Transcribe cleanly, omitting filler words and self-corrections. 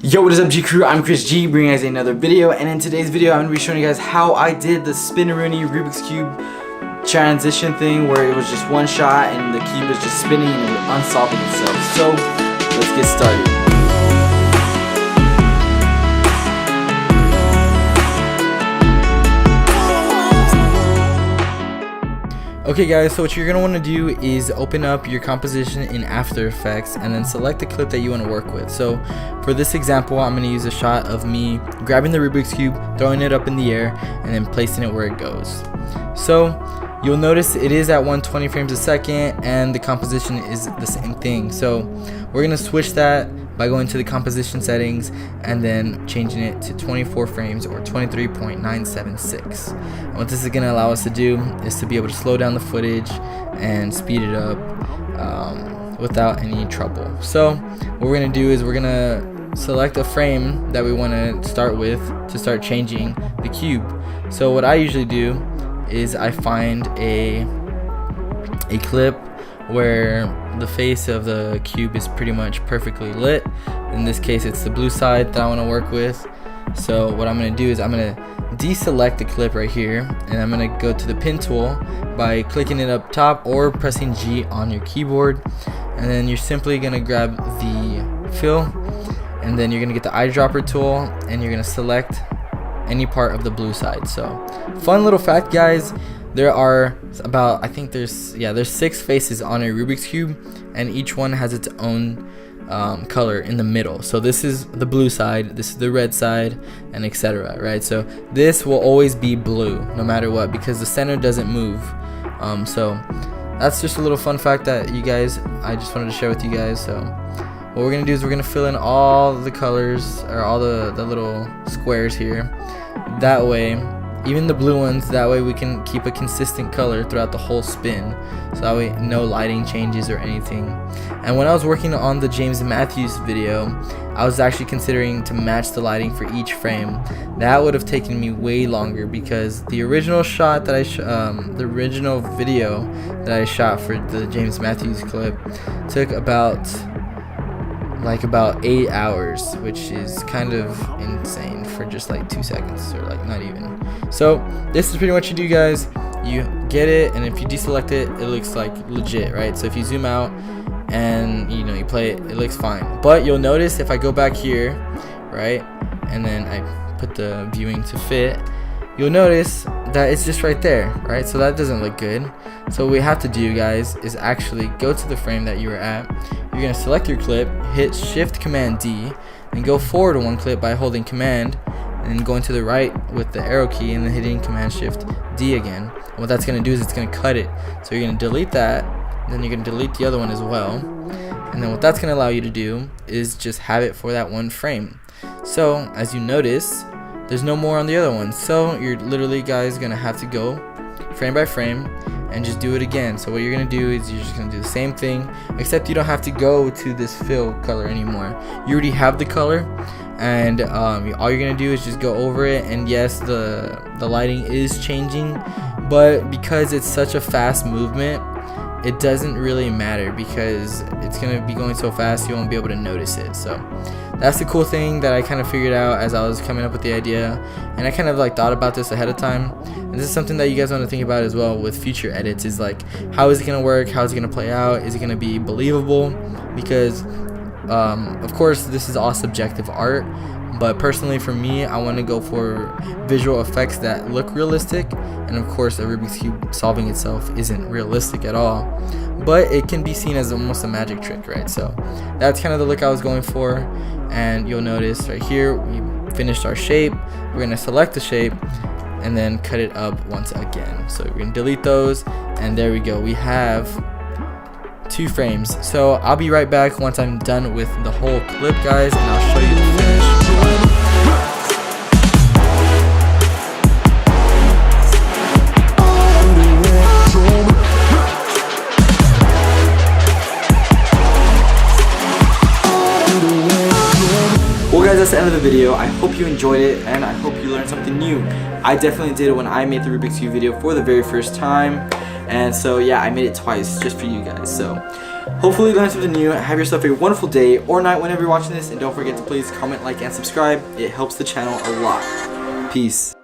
Yo, what is up, G Crew? I'm Chris G, bringing you guys another video, and in today's video I'm going to be showing you guys how I did the Spinaroonie Rubik's Cube transition thing, where it was just one shot and the cube was just spinning and unsolving itself. So let's get started. Okay guys, so what you're going to want to do is open up your composition in After Effects and then select the clip that you want to work with. So for this example, I'm going to use a shot of me grabbing the Rubik's Cube, throwing it up in the air, and then placing it where it goes. So you'll notice it is at 120 frames a second and the composition is the same thing. So we're going to switch that by going to the composition settings and then changing it to 24 frames or 23.976. And what this is going to allow us to do is to be able to slow down the footage and speed it up without any trouble. So what we're going to do is we're going to select a frame that we want to start with to start changing the cube. So what I usually do is I find a clip where the face of the cube is pretty much perfectly lit. In this case, it's the blue side that I want to work with. So what I'm going to do is I'm going to deselect the clip right here, and I'm going to go to the pin tool by clicking it up top or pressing G on your keyboard, and then you're simply going to grab the fill, and then you're going to get the eyedropper tool and you're going to select any part of the blue side. So fun little fact, guys, there are about, I think there's 6 faces on a Rubik's Cube, and each one has its own color in the middle. So this is the blue side, this is the red side, and etc. Right? So this will always be blue no matter what, because the center doesn't move. So that's just a little fun fact that I just wanted to share with you guys. So what we're gonna do is we're gonna fill in all the colors, or all the little squares here. That way, even the blue ones, that way we can keep a consistent color throughout the whole spin, so that way no lighting changes or anything. And when I was working on the James Matthews video, I was actually considering to match the lighting for each frame. That would have taken me way longer, because the original shot that the original video that I shot for the James Matthews clip took about 8 hours, which is kind of insane for just like 2 seconds, or like not even. So this is pretty much what you do, guys. You get it, and if you deselect it, it looks like legit, right? So if you zoom out and you play it, it looks fine. But you'll notice if I go back here, right, and then I put the viewing to fit, you'll notice that it's just right there, right? So that doesn't look good. So what we have to do, guys, is actually go to the frame that you were at. You're going to select your clip, hit Shift Command D, and go forward one clip by holding Command and going to the right with the arrow key, and then hitting Command Shift D again. And what that's going to do is it's going to cut it. So you're going to delete that, and then you're going to delete the other one as well. And then what that's going to allow you to do is just have it for that one frame. So as you notice, there's no more on the other one. So you're literally, guys, going to have to go frame by frame and just do it again. So what you're gonna do is you're just gonna do the same thing, except you don't have to go to this fill color anymore. You already have the color, and all you're gonna do is just go over it. And yes, the lighting is changing, but because it's such a fast movement, it doesn't really matter, because it's gonna be going so fast you won't be able to notice it. So that's the cool thing that I kind of figured out as I was coming up with the idea, and I kind of thought about this ahead of time. And this is something that you guys want to think about as well with future edits, is how is it gonna work, how is it gonna play out, is it gonna be believable? Because of course this is all subjective art, but personally for me, I want to go for visual effects that look realistic. And of course a Rubik's Cube solving itself isn't realistic at all, but it can be seen as almost a magic trick, right? So that's kind of the look I was going for. And you'll notice right here we finished our shape. We're going to select the shape and then cut it up once again. So we're going to delete those, and there we go, we have 2 frames. So I'll be right back once I'm done with the whole clip, guys, and I'll show you the finished product. Well guys, that's the end of the video. I hope you enjoyed it, and I hope you learned something new. I definitely did it when I made the Rubik's Cube video for the very first time. And so yeah, I made it twice just for you guys. So Hopefully you learned something new. Have yourself a wonderful day or night whenever you're watching this, and don't forget to please comment, like, and subscribe. It helps the channel a lot. Peace.